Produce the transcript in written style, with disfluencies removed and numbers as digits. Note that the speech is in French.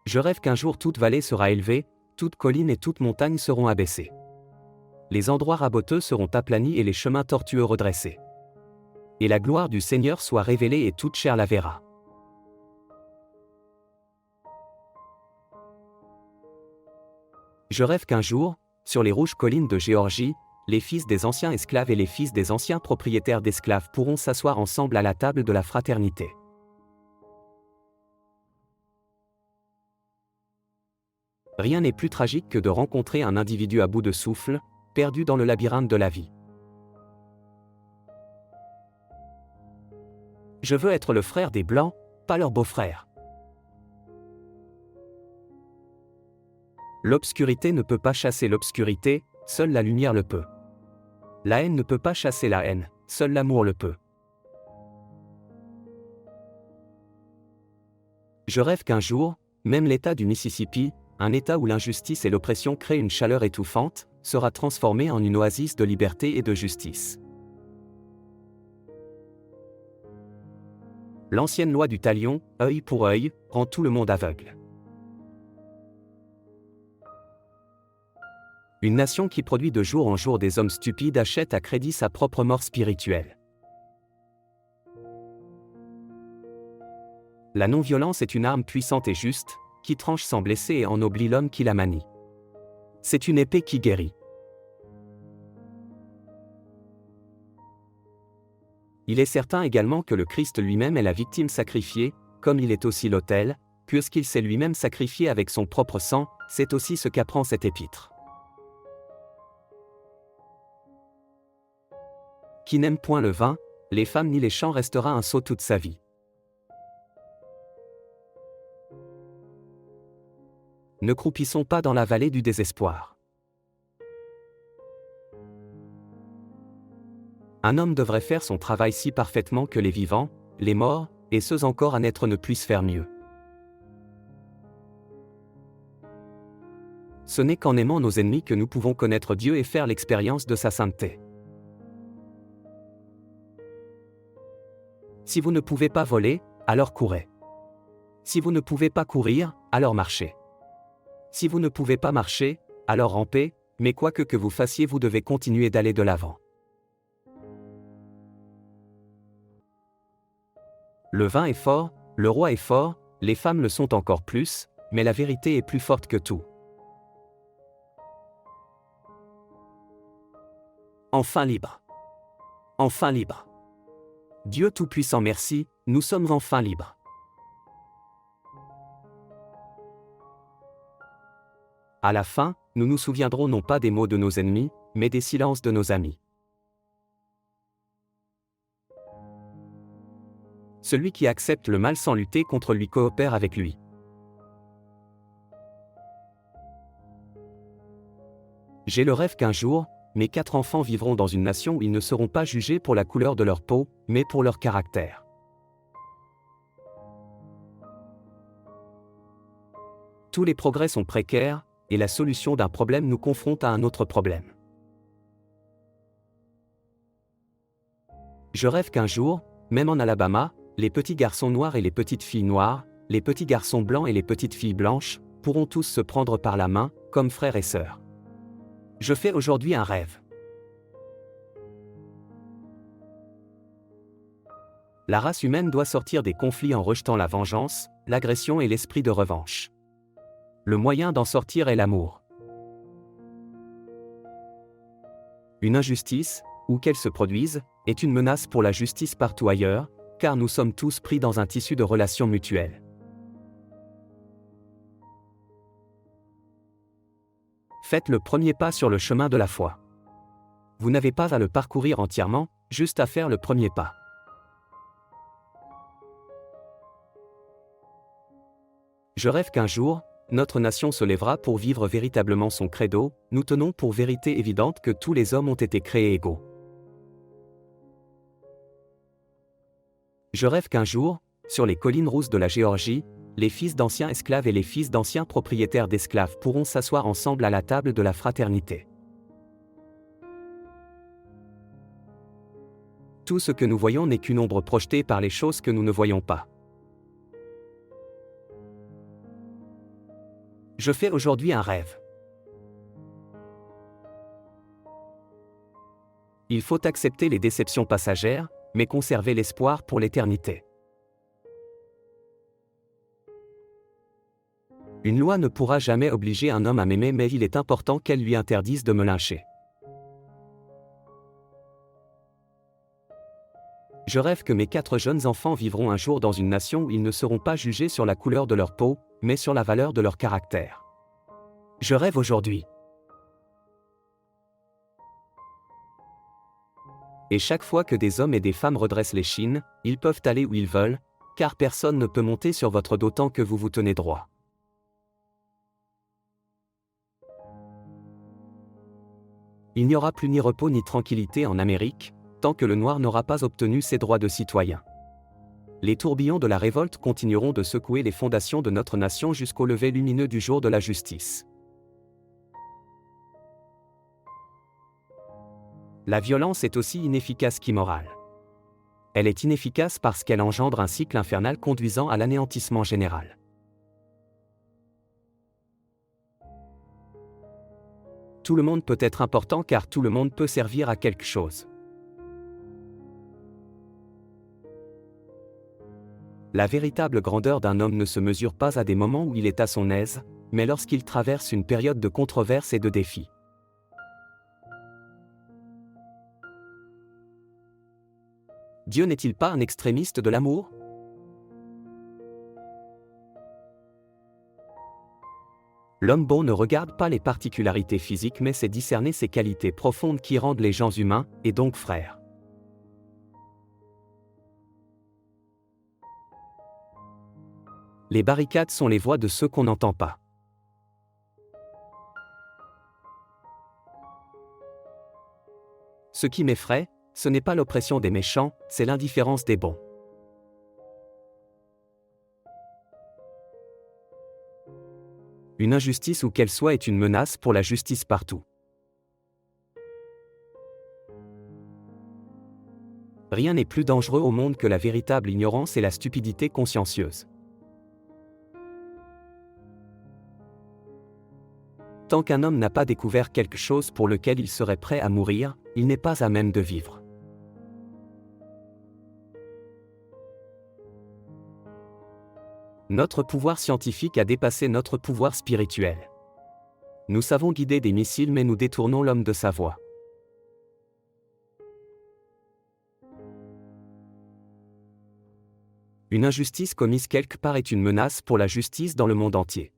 Je rêve qu'un jour toute vallée sera élevée, toute colline et toute montagne seront abaissées. Les endroits raboteux seront aplanis et les chemins tortueux redressés. Et la gloire du Seigneur soit révélée et toute chair la verra. Je rêve qu'un jour, sur les rouges collines de Géorgie, les fils des anciens esclaves et les fils des anciens propriétaires d'esclaves pourront s'asseoir ensemble à la table de la fraternité. Rien n'est plus tragique que de rencontrer un individu à bout de souffle, perdu dans le labyrinthe de la vie. Je veux être le frère des Blancs, pas leur beau-frère. L'obscurité ne peut pas chasser l'obscurité, seule la lumière le peut. La haine ne peut pas chasser la haine, seul l'amour le peut. Je rêve qu'un jour, même l'État du Mississippi, un État où l'injustice et l'oppression créent une chaleur étouffante, sera transformé en une oasis de liberté et de justice. L'ancienne loi du talion, œil pour œil, rend tout le monde aveugle. Une nation qui produit de jour en jour des hommes stupides achète à crédit sa propre mort spirituelle. La non-violence est une arme puissante et juste, qui tranche sans blesser et ennoblit l'homme qui la manie. C'est une épée qui guérit. Il est certain également que le Christ lui-même est la victime sacrifiée, comme il est aussi l'autel, puisqu'il s'est lui-même sacrifié avec son propre sang, c'est aussi ce qu'apprend cet épître. Qui n'aime point le vin, les femmes ni les champs restera un sot toute sa vie. Ne croupissons pas dans la vallée du désespoir. Un homme devrait faire son travail si parfaitement que les vivants, les morts, et ceux encore à naître ne puissent faire mieux. Ce n'est qu'en aimant nos ennemis que nous pouvons connaître Dieu et faire l'expérience de sa sainteté. Si vous ne pouvez pas voler, alors courez. Si vous ne pouvez pas courir, alors marchez. Si vous ne pouvez pas marcher, alors rampez, mais quoi que vous fassiez, vous devez continuer d'aller de l'avant. Le vin est fort, le roi est fort, les femmes le sont encore plus, mais la vérité est plus forte que tout. Enfin libre. Enfin libre. Dieu Tout-Puissant merci, nous sommes enfin libres. À la fin, nous nous souviendrons non pas des mots de nos ennemis, mais des silences de nos amis. Celui qui accepte le mal sans lutter contre lui coopère avec lui. J'ai le rêve qu'un jour, mes 4 enfants vivront dans une nation où ils ne seront pas jugés pour la couleur de leur peau, mais pour leur caractère. Tous les progrès sont précaires, et la solution d'un problème nous confronte à un autre problème. Je rêve qu'un jour, même en Alabama, les petits garçons noirs et les petites filles noires, les petits garçons blancs et les petites filles blanches, pourront tous se prendre par la main, comme frères et sœurs. Je fais aujourd'hui un rêve. La race humaine doit sortir des conflits en rejetant la vengeance, l'agression et l'esprit de revanche. Le moyen d'en sortir est l'amour. Une injustice, où qu'elle se produise, est une menace pour la justice partout ailleurs, car nous sommes tous pris dans un tissu de relations mutuelles. Faites le premier pas sur le chemin de la foi. Vous n'avez pas à le parcourir entièrement, juste à faire le premier pas. Je rêve qu'un jour, notre nation se lèvera pour vivre véritablement son credo, nous tenons pour vérité évidente que tous les hommes ont été créés égaux. Je rêve qu'un jour, sur les collines rousses de la Géorgie, les fils d'anciens esclaves et les fils d'anciens propriétaires d'esclaves pourront s'asseoir ensemble à la table de la fraternité. Tout ce que nous voyons n'est qu'une ombre projetée par les choses que nous ne voyons pas. Je fais aujourd'hui un rêve. Il faut accepter les déceptions passagères, mais conserver l'espoir pour l'éternité. Une loi ne pourra jamais obliger un homme à m'aimer, mais il est important qu'elle lui interdise de me lyncher. Je rêve que mes 4 jeunes enfants vivront un jour dans une nation où ils ne seront pas jugés sur la couleur de leur peau, mais sur la valeur de leur caractère. Je rêve aujourd'hui. Et chaque fois que des hommes et des femmes redressent l'échine, ils peuvent aller où ils veulent, car personne ne peut monter sur votre dos tant que vous vous tenez droit. Il n'y aura plus ni repos ni tranquillité en Amérique, tant que le noir n'aura pas obtenu ses droits de citoyen. Les tourbillons de la révolte continueront de secouer les fondations de notre nation jusqu'au lever lumineux du jour de la justice. La violence est aussi inefficace qu'immorale. Elle est inefficace parce qu'elle engendre un cycle infernal conduisant à l'anéantissement général. Tout le monde peut être important car tout le monde peut servir à quelque chose. La véritable grandeur d'un homme ne se mesure pas à des moments où il est à son aise, mais lorsqu'il traverse une période de controverse et de défis. Dieu n'est-il pas un extrémiste de l'amour? L'homme bon ne regarde pas les particularités physiques mais sait discerner ces qualités profondes qui rendent les gens humains, et donc frères. Les barricades sont les voix de ceux qu'on n'entend pas. Ce qui m'effraie, ce n'est pas l'oppression des méchants, c'est l'indifférence des bons. Une injustice où qu'elle soit est une menace pour la justice partout. Rien n'est plus dangereux au monde que la véritable ignorance et la stupidité consciencieuse. Tant qu'un homme n'a pas découvert quelque chose pour lequel il serait prêt à mourir, il n'est pas à même de vivre. Notre pouvoir scientifique a dépassé notre pouvoir spirituel. Nous savons guider des missiles mais nous détournons l'homme de sa voie. Une injustice commise quelque part est une menace pour la justice dans le monde entier.